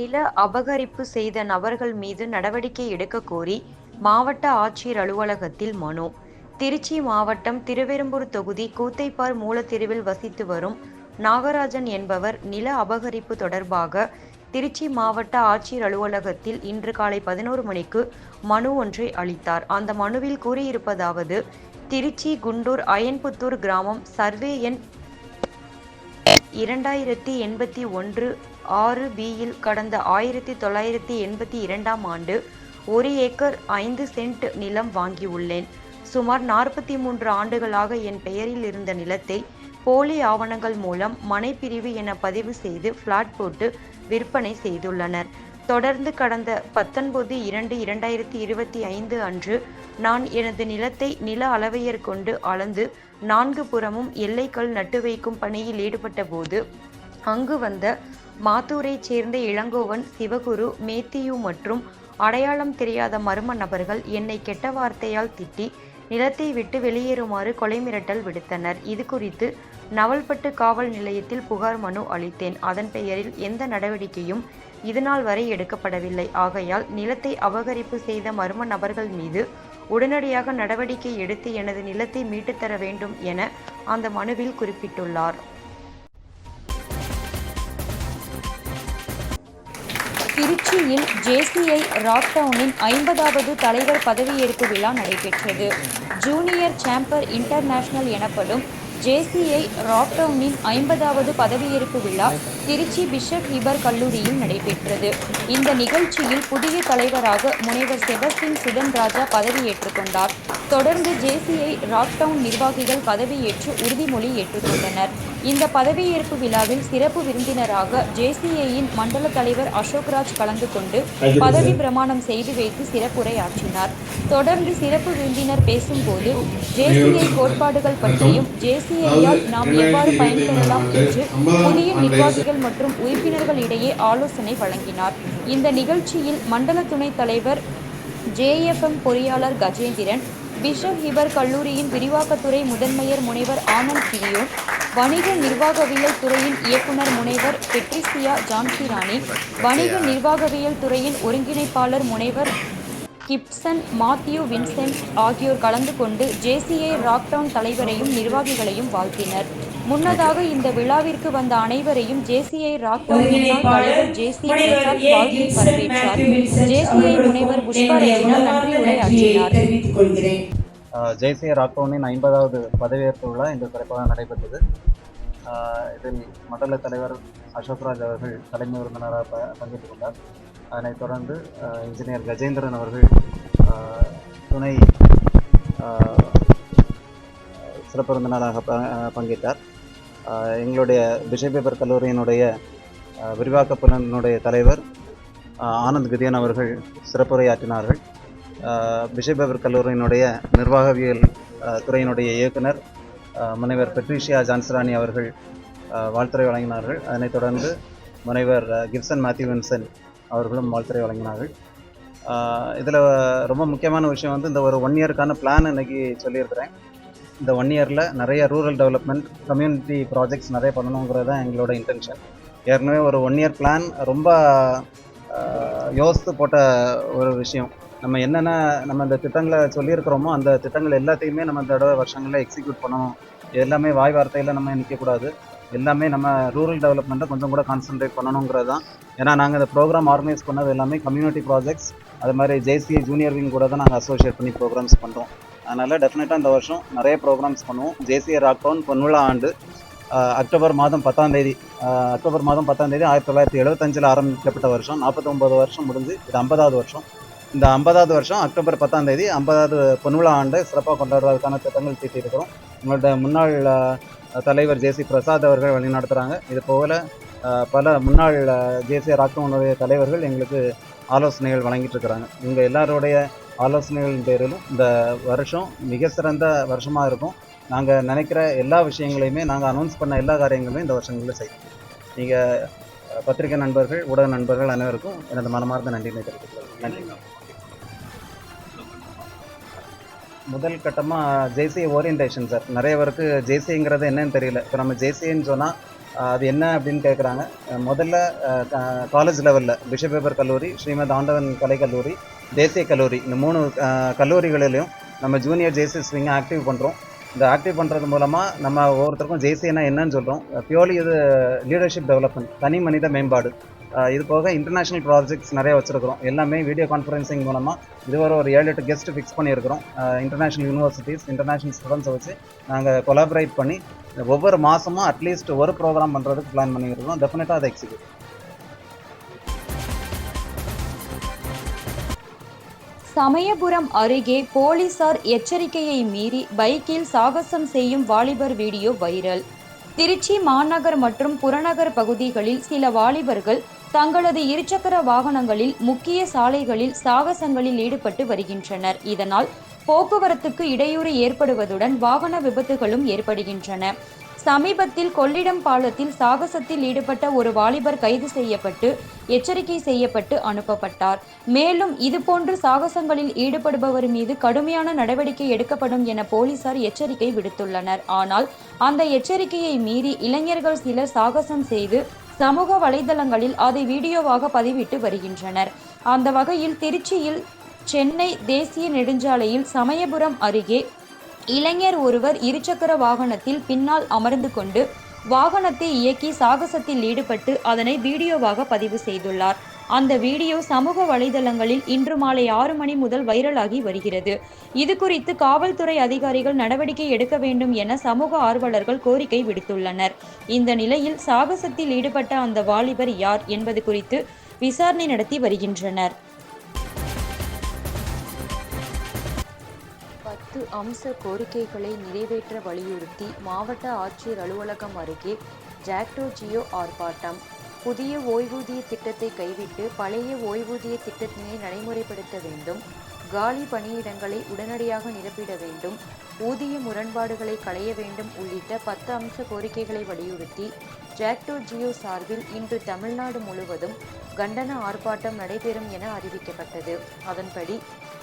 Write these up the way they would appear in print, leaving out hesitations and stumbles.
நில அபகரிப்பு செய்த நபர்கள் மீது நடவடிக்கை எடுக்கக் கோரி மாவட்ட ஆட்சியர் அலுவலகத்தில் மனு. திருச்சி மாவட்டம் திருவெறும்பூர் தொகுதி கூத்தைப்பார் மூலத்தெருவில் வசித்து வரும் நாகராஜன் என்பவர் நில அபகரிப்பு தொடர்பாக திருச்சி மாவட்ட ஆட்சியர் அலுவலகத்தில் இன்று காலை 11 மணிக்கு மனு ஒன்றை அளித்தார். அந்த மனுவில் கூறியிருப்பதாவது: திருச்சி குண்டூர் அயன்புத்தூர் கிராமம் சர்வே எண் 2081 6B-யில் கடந்த 1982ஆம் ஆண்டு 1 ஏக்கர் 5 சென்ட் நிலம் வாங்கியுள்ளேன். சுமார் 43 ஆண்டுகளாக என் பெயரில் இருந்த நிலத்தை போலி ஆவணங்கள் மூலம் மனைப்பிரிவு என பதிவு செய்து பிளாட் போட்டு விற்பனை செய்துள்ளனர். தொடர்ந்து கடந்த 19/2/2025 அன்று நான் எனது நிலத்தை நில அளவையர் கொண்டு அளந்து 4 புறமும் எல்லைக்கல் நட்டு வைக்கும் பணியில் ஈடுபட்ட போது அங்கு வந்த மாத்தூரைச் சேர்ந்த இளங்கோவன், சிவகுரு, மேத்தியூ மற்றும் அடையாளம் தெரியாத மர்ம நபர்கள் என்னை கெட்ட வார்த்தையால் திட்டி நிலத்தை விட்டு வெளியேறுமாறு கொலை மிரட்டல் விடுத்தனர். இது குறித்து நவல்பட்டு காவல் நிலையத்தில் புகார் மனு அளித்தேன். அதன் பெயரில் எந்த நடவடிக்கையும் இதுநாள் வரை எடுக்கப்படவில்லை. ஆகையால் நிலத்தை அபகரிப்பு செய்த மர்ம நபர்கள் மீது உடனடியாக நடவடிக்கை எடுத்து எனது நிலத்தை மீட்டுத்தர வேண்டும் என அந்த மனுவில் குறிப்பிட்டுள்ளார். திருச்சியில் ஜேசிஐ ராக்டவுனின் 50வது தலைவர் பதவியேற்பு விழா நடைபெற்றது. ஜூனியர் சேம்பர் இன்டர்நேஷனல் எனப்படும் ஜேசிஐ ராக்டவுனின் 50வது பதவியேற்பு விழா திருச்சி பிஷப் ஹீபர் கல்லூரியில் நடைபெற்றது. இந்த நிகழ்ச்சியில் புதிய தலைவராக முனைவர் செபஸ்டின் சுதன் ராஜா பதவியேற்றுக் கொண்டார். தொடர்ந்து ஜேசிஐ ராக்டவுன் நிர்வாகிகள் பதவியேற்று உறுதிமொழி ஏற்றுக்கொண்டனர். இந்த பதவியேற்பு விழாவில் சிறப்பு விருந்தினராக ஜேசிஐயின் மண்டல தலைவர் அசோக்ராஜ் கலந்து கொண்டு பதவி பிரமாணம் செய்து வைத்து சிறப்புரையாற்றினார். தொடர்ந்து சிறப்பு விருந்தினர் பேசும்போது ஜேசிஐ கோட்பாடுகள் பற்றியும் ஜேசிஐயால் நாம் எவ்வாறு பயன்பெறலாம் என்று புதிய நிர்வாகிகள் மற்றும் உறுப்பினர்கள் இடையே ஆலோசனை வழங்கினார். இந்த நிகழ்ச்சியில் மண்டல துணைத் தலைவர் JFM பொறியாளர் கஜேந்திரன், பிஷப் ஹீபர் கல்லூரியின் விரிவாக்கத்துறை முதன்மையர் முனைவர் ஆனந்த் கிரியோன், வணிக நிர்வாகவியல் துறையின் இயக்குனர் முனைவர் பெட்ரிசியா ஜான்சிராணி, வணிக நிர்வாகவியல் துறையின் ஒருங்கிணைப்பாளர் முனைவர் கிப்சன் மாத்யூ வின்சென்ட் ஆகியோர் கலந்து கொண்டு ஜேசிஐ ராக்டவுன் தலைவரையும் நிர்வாகிகளையும் வாழ்த்தினர். முன்னதாக இந்த விழாவிற்கு வந்த அனைவரையும் ஜேசிஐ ராக்டவுன் முன்னாள் தலைவர் JC பிரசாத் வாழ்த்தி வரவேற்றார். ஜேசிஐ முனைவர் புஷ்பா ரெஜினா நன்றியுரை ஆற்றினார். ஜேசிஐ ராக்டவுனின் 50வது பதவியேற்பு விழா இன்று சிறப்பாக நடைபெற்றது. இதில் மண்டல தலைவர் அசோக்ராஜ் அவர்கள் தலைமை விருந்தினராக பங்கேற்றுக் கொண்டார். அதனைத் தொடர்ந்து இன்ஜினியர் கஜேந்திரன் அவர்கள் துணை சிறப்பு விருந்தினராக பங்கேற்றார். எங்களுடைய பிஷப் ஹீபர் கல்லூரியினுடைய விரிவாக்க பிரிவினுடைய தலைவர் ஆனந்த் கிரியன் அவர்கள் சிறப்புரையாற்றினார்கள். பிஷப் ஹீபர் கல்லூரியினுடைய நிர்வாகவியல் துறையினுடைய இயக்குனர் முனைவர் பெட்ரிஷியா ஜான்சிராணி அவர்கள் வாழ்த்துரை வழங்கினார்கள். அதனைத் தொடர்ந்து முனைவர் கிப்சன் மாத்யூ வின்சென்ட் அவர்களும் வாழ்த்துரை வழங்கினார்கள். இதில் ரொம்ப முக்கியமான விஷயம் வந்து இந்த ஒரு 1 இயருக்கான பிளான் இன்றைக்கி சொல்லியிருக்கிறேன். இந்த 1 இயரில் நிறைய ரூரல் டெவலப்மெண்ட், கம்யூனிட்டி ப்ராஜெக்ட்ஸ் நிறைய பண்ணணுங்கிறது தான் எங்களோட இன்டென்ஷன். ஏற்கனவே ஒரு 1 இயர் பிளான் ரொம்ப யோசித்து போட்ட ஒரு விஷயம். நம்ம என்னென்ன இந்த திட்டங்களை சொல்லியிருக்கிறோமோ அந்த திட்டங்கள் எல்லாத்தையுமே நம்ம இந்த தடவை வருஷங்களில் எக்ஸிக்யூட் பண்ணணும். எல்லாமே வாய் வார்த்தையில் நம்ம நிற்கக்கூடாது. எல்லாமே நம்ம ரூரல் டெவலப்மெண்ட்டை கொஞ்சம் கூட கான்சன்ட்ரேட் பண்ணணுங்கிறது தான். ஏன்னா நாங்கள் இந்த ப்ரோக்ராம் ஆர்கனைஸ் பண்ணது எல்லாமே கம்யூனிட்டி ப்ராஜெக்ட்ஸ், அது மாதிரி ஜேசிஐ ஜூனியர் விங் கூட தான் நாங்கள் அசோசியேட் பண்ணி ப்ரோக்ராம்ஸ் பண்ணுறோம். அதனால் டெஃபினட்டாக இந்த வருஷம் நிறைய ப்ரோக்ராம்ஸ் பண்ணுவோம். ஜேசிஐ ராக்டவுன் பொன்விழா ஆண்டு அக்டோபர் மாதம் 10ஆம் தேதி 1975 ஆரம்பிக்கப்பட்ட வருஷம். 49 வருஷம் முடிஞ்சு இது 50வது வருஷம். இந்த 50வது வருஷம் அக்டோபர் 10ஆம் தேதி 50வது பொன்விழா ஆண்டு சிறப்பாக கொண்டாடுவதற்கான திட்டங்கள் தீட்டியிருக்கிறோம். உங்களோட முன்னாள் தலைவர் JC பிரசாத் அவர்கள் வழிநடத்துகிறாங்க. இது போல பல முன்னாள் ஜேசிஐ ராக்டவுனுடைய தலைவர்கள் எங்களுக்கு ஆலோசனைகள் வழங்கிட்டு இருக்கிறாங்க. இவங்க எல்லாருடைய ஆலோசனைகளின் பேரிலும் இந்த வருஷம் மிக சிறந்த வருஷமாக இருக்கும். நாங்கள் நினைக்கிற எல்லா விஷயங்களையுமே, நாங்கள் அனௌன்ஸ் பண்ண எல்லா காரியங்களுமே இந்த வருஷங்களில் செய்வோம். நீங்கள் பத்திரிகை நண்பர்கள், ஊடக நண்பர்கள் அனைவருக்கும் எனது மனமார்ந்த நன்றியை தெரிவித்துக்கிறேன். நன்றி. முதல் கட்டமாக ஜேசிஐ ஓரியன்டேஷன் சார். நிறைய பேருக்கு ஜேசிஐங்கிறது என்னன்னு தெரியல. இப்போ நம்ம ஜேசிஐன்னு சொன்னால் அது என்ன அப்படின்னு கேட்குறாங்க. முதல்ல காலேஜ் லெவலில் பிஷப் வேப்பர் கல்லூரி, ஸ்ரீமத் ஆண்டவன் கலைக்கல்லூரி, தேசிய கல்லூரி, இந்த 3 கல்லூரிகளிலும் நம்ம ஜூனியர் ஜேசி ஸ்விங்கை ஆக்டிவ் பண்ணுறோம். இந்த ஆக்டிவ் பண்ணுறது மூலமாக நம்ம ஒவ்வொருத்தருக்கும் ஜேசின்னா என்னன்னு சொல்கிறோம். பியூர்லி இது லீடர்ஷிப் டெவலப்மெண்ட், தனி மனித மேம்பாடு. இது போக இன்டர்நேஷ்னல் ப்ராஜெக்ட்ஸ் நிறைய வச்சுருக்கிறோம். எல்லாமே வீடியோ கான்ஃபரன்சிங் மூலமாக இதுவரை ஒரு 7-8 கெஸ்ட் ஃபிக்ஸ் பண்ணியிருக்கிறோம். இன்டர்நேஷ்னல் யூனிவர்சிட்டிஸ், இன்டர்நேஷ்னல் ஸ்டூடெண்ட்ஸை வச்சு நாங்கள் கொலாபரேட் பண்ணி ஒவ்வொரு மாதமும் அட்லீஸ்ட் ஒரு ப்ரோக்ராம் பண்ணுறதுக்கு பிளான் பண்ணியிருக்கோம். டெஃபினட்டாக அதை எக்ஸிக்யூட். சமயபுரம் அருகே போலீசார் எச்சரிக்கையை மீறி பைக்கில் சாகசம் செய்யும் வாலிபர் வீடியோ வைரல். திருச்சி மாநகர் மற்றும் புறநகர் பகுதிகளில் சில வாலிபர்கள் தங்களது இருசக்கர வாகனங்களில் முக்கிய சாலைகளில் சாகசங்களில் ஈடுபட்டு வருகின்றனர். இதனால் போக்குவரத்துக்கு இடையூறு ஏற்படுவதுடன் வாகன விபத்துகளும் ஏற்படுகின்றன. சமீபத்தில் கொள்ளிடம் பாலத்தில் சாகசத்தில் ஈடுபட்ட ஒரு வாலிபர் கைது செய்யப்பட்டு எச்சரிக்கை செய்யப்பட்டு அனுப்பப்பட்டார். மேலும் இதுபோன்று சாகசங்களில் ஈடுபடுபவர் மீது கடுமையான நடவடிக்கை எடுக்கப்படும் என போலீசார் எச்சரிக்கை விடுத்துள்ளனர். ஆனால் அந்த எச்சரிக்கையை மீறி இளைஞர்கள் சிலர் சாகசம் செய்து சமூக வலைதளங்களில் அதை வீடியோவாக பதிவிட்டு வருகின்றனர். அந்த வகையில் திருச்சியில் சென்னை தேசிய நெடுஞ்சாலையில் சமயபுரம் அருகே இளைஞர் ஒருவர் இருசக்கர வாகனத்தில் பின்னால் அமர்ந்து கொண்டு வாகனத்தை இயக்கி சாகசத்தில் ஈடுபட்டு அதனை வீடியோவாக பதிவு செய்துள்ளார். அந்த வீடியோ சமூக வலைதளங்களில் இன்று மாலை 6 மணி முதல் வைரலாகி வருகிறது. இது குறித்து காவல்துறை அதிகாரிகள் நடவடிக்கை எடுக்க வேண்டும் என சமூக ஆர்வலர்கள் கோரிக்கை விடுத்துள்ளனர். இந்த நிலையில் சாகசத்தில் ஈடுபட்ட அந்த வாலிபர் யார் என்பது குறித்து விசாரணை நடத்தி வருகின்றனர். 10 அம்ச கோரிக்கைகளை நிறைவேற்ற வலியுறுத்தி மாவட்ட ஆட்சியர் அலுவலகம் அருகே ஜாக்டோ ஜியோ ஆர்ப்பாட்டம். புதிய ஓய்வூதிய திட்டத்தை கைவிட்டு பழைய ஓய்வூதிய திட்டத்தினை நடைமுறைப்படுத்த வேண்டும். காலி பணியிடங்களை உடனடியாக நிரப்பிட வேண்டும். ஊதிய முரண்பாடுகளை களைய வேண்டும் உள்ளிட்ட 10 அம்ச கோரிக்கைகளை வலியுறுத்தி ஜாக்டோ ஜியோ சார்பில் இன்று தமிழ்நாடு முழுவதும் கண்டன ஆர்ப்பாட்டம் நடைபெறும் என அறிவிக்கப்பட்டது. அதன்படி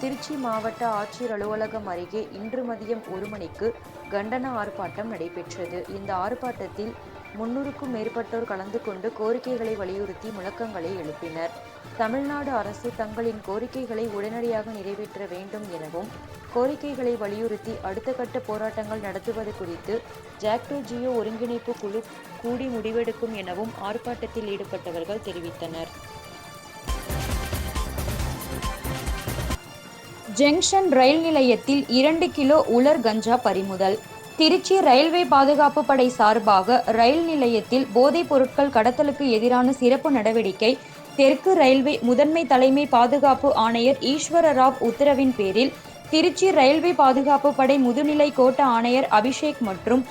திருச்சி மாவட்ட ஆட்சியர் அலுவலகம் அருகே இன்று மதியம் 1 மணிக்கு கண்டன ஆர்ப்பாட்டம் நடைபெற்றது. இந்த ஆர்ப்பாட்டத்தில் 300க்கும் மேற்பட்டோர் கலந்து கொண்டு கோரிக்கைகளை வலியுறுத்தி முழக்கங்களை எழுப்பினர். தமிழ்நாடு அரசு தங்களின் கோரிக்கைகளை உடனடியாக நிறைவேற்ற வேண்டும் எனவும் கோரிக்கைகளை வலியுறுத்தி அடுத்த கட்ட போராட்டங்கள் நடத்துவது குறித்து ஜாக்டோ ஜியோ ஒருங்கிணைப்பு குழு கூடி முடிவெடுக்கும் எனவும் ஆர்ப்பாட்டத்தில் ஈடுபட்டவர்கள் தெரிவித்தனர். ஜங்ஷன் ரயில் நிலையத்தில் 2 கிலோ உலர் கஞ்சா பறிமுதல். திருச்சி ரயில்வே பாதுகாப்பு படை சார்பாக ரயில் நிலையத்தில் போதைப் பொருட்கள் கடத்தலுக்கு எதிரான சிறப்பு நடவடிக்கை தெற்கு ரயில்வே முதன்மை தலைமை பாதுகாப்பு ஆணையர் ஈஸ்வர ராவ் உத்தரவின் பேரில் திருச்சி ரயில்வே பாதுகாப்பு படை முதுநிலை கோட்ட ஆணையர் அபிஷேக் மற்றும்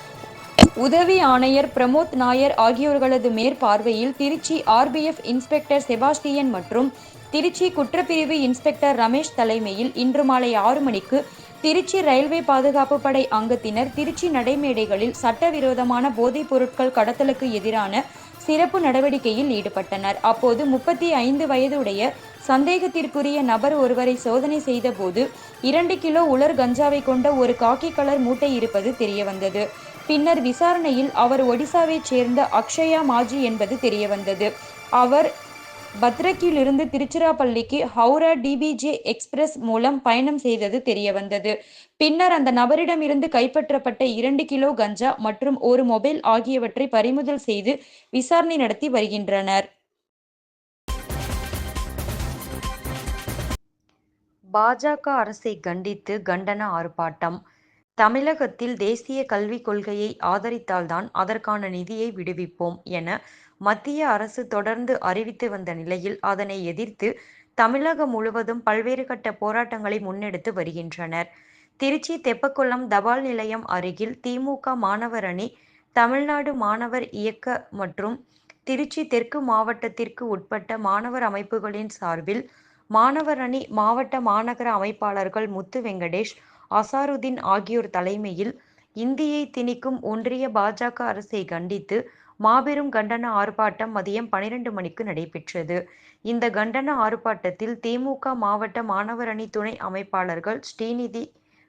உதவி ஆணையர் பிரமோத் நாயர் ஆகியோர்களது மேற்பார்வையில் திருச்சி RBF இன்ஸ்பெக்டர் செபாஸ்டியன் மற்றும் திருச்சி குற்றப்பிரிவு இன்ஸ்பெக்டர் ரமேஷ் தலைமையில் இன்று மாலை 6 மணிக்கு திருச்சி ரயில்வே பாதுகாப்பு படை அங்கத்தினர் திருச்சி நடைமேடைகளில் சட்டவிரோதமான போதைப் பொருட்கள் கடத்தலுக்கு எதிரான சிறப்பு நடவடிக்கையில் ஈடுபட்டனர். அப்போது 35 வயதுடைய சந்தேகத்திற்குரிய நபர் ஒருவரை சோதனை செய்த போது 2 கிலோ உலர் கஞ்சாவை கொண்ட ஒரு காக்கி கலர் மூட்டை இருப்பது தெரியவந்தது. பின்னர் விசாரணையில் அவர் ஒடிசாவைச் சேர்ந்த அக்ஷயா மாஜி என்பது தெரியவந்தது. அவர் பத்ரக்கிலிருந்து திருச்சிராப்பள்ளிக்கு ஹவுரா DBJ எக்ஸ்பிரஸ் மூலம் பயணம் செய்தது தெரியவந்தது. பின்னர் அந்த நபரிடமிருந்து கைப்பற்றப்பட்ட 2 கிலோ கஞ்சா மற்றும் ஒரு மொபைல் ஆகியவற்றை பறிமுதல் செய்து விசாரணை நடத்தி வருகின்றனர். பாஜக அரசை கண்டித்து கண்டன ஆர்ப்பாட்டம். தமிழகத்தில் தேசிய கல்விக் கொள்கையை ஆதரித்தால்தான் அதற்கான நிதியை விடுவிப்போம் என மத்திய அரசு தொடர்ந்து அறிவித்து வந்த நிலையில் அதனை எதிர்த்து தமிழகம் முழுவதும் பல்வேறு கட்ட போராட்டங்களை முன்னெடுத்து வருகின்றனர். திருச்சி தெப்பக்குளம் தபால் நிலையம் அருகில் திமுக மாணவர் அணி, தமிழ்நாடு மாணவர் இயக்க மற்றும் திருச்சி தெற்கு மாவட்டத்திற்கு உட்பட்ட மாணவர் அமைப்புகளின் சார்பில் மாணவர் அணி மாவட்ட மாநகர அமைப்பாளர்கள் முத்து வெங்கடேஷ், அசாருதீன் ஆகியோர் தலைமையில் இந்தியை திணிக்கும் ஒன்றிய பாஜக அரசை கண்டித்து மாபெரும் கண்டன ஆர்ப்பாட்டம் மதியம் 12 மணிக்கு நடைபெற்றது. இந்த கண்டன ஆர்ப்பாட்டத்தில் திமுக மாவட்ட மாணவர் அணி துணை அமைப்பாளர்கள் ஸ்ரீநிதி,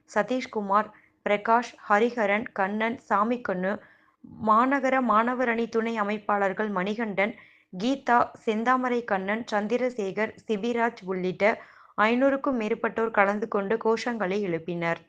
சதீஷ்குமார், பிரகாஷ், ஹரிஹரன், கண்ணன், சாமிக்கண்ணு, மாநகர மாணவர் அணி துணை அமைப்பாளர்கள் மணிகண்டன், கீதா, செந்தாமரை கண்ணன், சந்திரசேகர், சிபிராஜ் உள்ளிட்ட 500க்கும் மேற்பட்டோர் கலந்து கொண்டு கோஷங்களை எழுப்பினர்.